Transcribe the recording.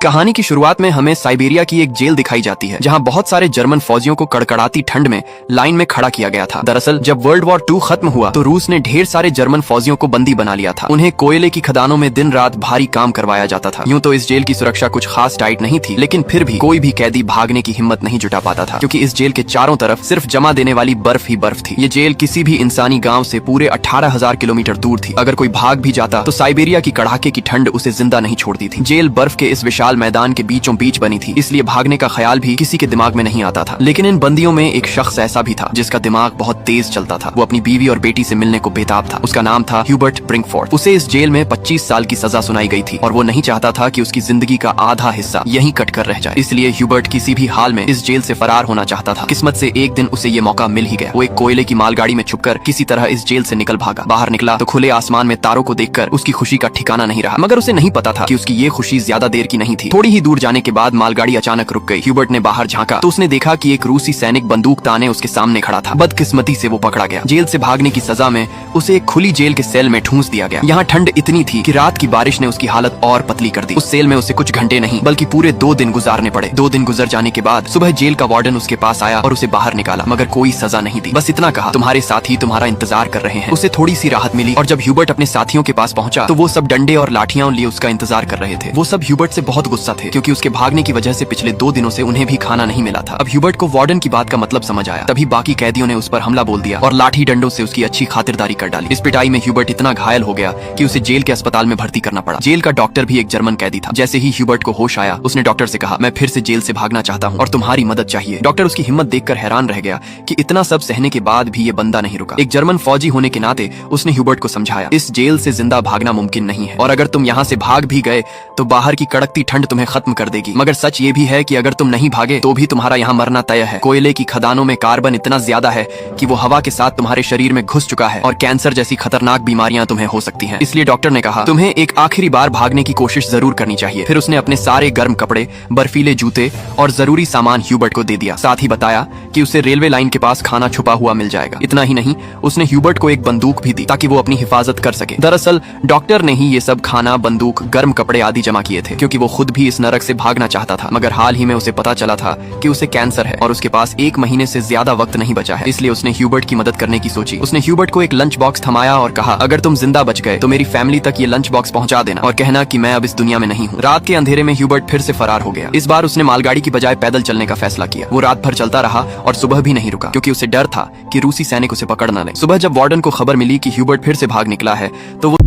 कहानी की शुरुआत में हमें साइबेरिया की एक जेल दिखाई जाती है जहां बहुत सारे जर्मन फौजियों को कड़कड़ाती ठंड में लाइन में खड़ा किया गया था। दरअसल जब वर्ल्ड वॉर 2 खत्म हुआ तो रूस ने ढेर सारे जर्मन फौजियों को बंदी बना लिया था। उन्हें कोयले की खदानों में दिन रात भारी काम करवाया जाता था। यूं तो इस जेल की सुरक्षा कुछ खास टाइट नहीं थी, लेकिन फिर भी कोई भी कैदी भागने की हिम्मत नहीं जुटा पाता था, क्योंकि इस जेल के चारों तरफ सिर्फ जमा देने वाली बर्फ ही बर्फ थी। ये जेल किसी भी इंसानी गाँव से पूरे 18,000 किलोमीटर दूर थी। अगर कोई भाग भी जाता तो साइबेरिया की कड़ाके की ठंड उसे जिंदा नहीं छोड़ती थी। जेल बर्फ के इस विशाल मैदान के बीचों बीच बनी थी, इसलिए भागने का ख्याल भी किसी के दिमाग में नहीं आता था। लेकिन इन बंदियों में एक शख्स ऐसा भी था जिसका दिमाग बहुत तेज चलता था। वो अपनी बीवी और बेटी से मिलने को बेताब था। उसका नाम था ह्यूबर्ट ब्रिंकफोर्ड। उसे इस जेल में 25 साल की सजा सुनाई गई थी और वो नहीं चाहता था कि उसकी जिंदगी का आधा हिस्सा यहीं कट कर रह जाए। इसलिए ह्यूबर्ट किसी भी हाल में इस जेल से फरार होना चाहता था। किस्मत से एक दिन उसे ये मौका मिल ही गया। वो एक कोयले की मालगाड़ी में छुपकर किसी तरह इस जेल से निकल भागा। बाहर निकला तो खुले आसमान में तारों को देखकर उसकी खुशी का ठिकाना नहीं रहा, मगर उसे नहीं पता था कि उसकी ये खुशी ज्यादा देर की नहीं थी। थोड़ी ही दूर जाने के बाद मालगाड़ी अचानक रुक गई। ह्यूबर्ट ने बाहर झांका तो उसने देखा कि एक रूसी सैनिक बंदूक ताने उसके सामने खड़ा था। बदकिस्मती से वो पकड़ा गया। जेल से भागने की सजा में उसे एक खुली जेल के सेल में ठूंस दिया गया। यहाँ ठंड इतनी थी कि रात की बारिश ने उसकी हालत और पतली कर दी। उस सेल में उसे कुछ घंटे नहीं बल्कि पूरे 2 दिन गुजारने पड़े। 2 दिन गुजर जाने के बाद सुबह जेल का वार्डन उसके पास आया और उसे बाहर निकाला, मगर कोई सजा नहीं दी। बस इतना कहा, तुम्हारे साथी तुम्हारा इंतजार कर रहे हैं। उसे थोड़ी सी राहत मिली और जब ह्यूबर्ट अपने साथियों के पास पहुंचा तो वो सब डंडे और लाठियां लिए उसका इंतजार कर रहे थे। वो सब ह्यूबर्ट से बहुत गुस्सा थे, क्योंकि उसके भागने की वजह से पिछले 2 दिनों से उन्हें भी खाना नहीं मिला था। अब ह्यूबर्ट को वार्डन की बात का मतलब समझ आया। तभी बाकी कैदियों ने उस पर हमला बोल दिया और लाठी डंडों से उसकी अच्छी खातिरदारी कर डाली। इस पिटाई में ह्यूबर्ट इतना घायल हो गया कि उसे जेल के अस्पताल में भर्ती करना पड़ा। जेल का डॉक्टर भी एक जर्मन कैदी था। जैसे ही ह्यूबर्ट को होश आया, उसने डॉक्टर से कहा, मैं फिर से जेल से भागना चाहता हूँ और तुम्हारी मदद चाहिए। डॉक्टर उसकी हिम्मत देखकर हैरान रह गया कि इतना सब सहने के बाद भी ये बंदा नहीं रुका। एक जर्मन फौजी होने के नाते उसने ह्यूबर्ट को समझाया, इस जेल से जिंदा भागना मुमकिन नहीं है और अगर तुम यहाँ से भाग भी गए तो बाहर की कड़कती ठंड तुम्हें खत्म कर देगी। मगर सच ये भी है कि अगर तुम नहीं भागे तो भी तुम्हारा यहाँ मरना तय है। कोयले की खदानों में कार्बन इतना ज्यादा है कि वो हवा के साथ तुम्हारे शरीर में घुस चुका है और कैंसर जैसी खतरनाक बीमारियां तुम्हें हो सकती हैं। इसलिए डॉक्टर ने कहा, तुम्हें एक आखिरी बार भागने की कोशिश जरूर करनी चाहिए। फिर उसने अपने सारे गर्म कपड़े, बर्फीले जूते और जरूरी सामान ह्यूबर्ट को दे दिया। साथ ही बताया कि उसे रेलवे लाइन के पास खाना छुपा हुआ मिल जाएगा। इतना ही नहीं, उसने ह्यूबर्ट को एक बंदूक भी दी ताकि वो अपनी हिफाजत कर सके। दरअसल डॉक्टर ने ही ये सब खाना, बंदूक, गर्म कपड़े आदि जमा किए थे, क्योंकि वो खुद भी इस नरक से भागना चाहता था। मगर हाल ही में उसे पता चला था कि उसे कैंसर है और उसके पास 1 महीने से ज्यादा वक्त नहीं बचा है। इसलिए उसने ह्यूबर्ट की मदद करने की सोची। उसने ह्यूबर्ट को एक लंच बॉक्स थमाया और कहा, अगर तुम जिंदा बच गए तो मेरी फैमिली तक ये लंच बॉक्स पहुंचा देना और कहना कि मैं अब इस दुनिया में नहीं हूँ। रात के अंधेरे में ह्यूबर्ट फिर से फरार हो गया। इस बार उसने मालगाड़ी की बजाय पैदल चलने का फैसला किया। वो रात भर चलता रहा और सुबह भी नहीं रुका, क्योंकि उसे डर था कि रूसी सैनिक उसे पकड़ न ले। सुबह जब वार्डन को खबर मिली कि ह्यूबर्ट फिर से भाग निकला है तो वो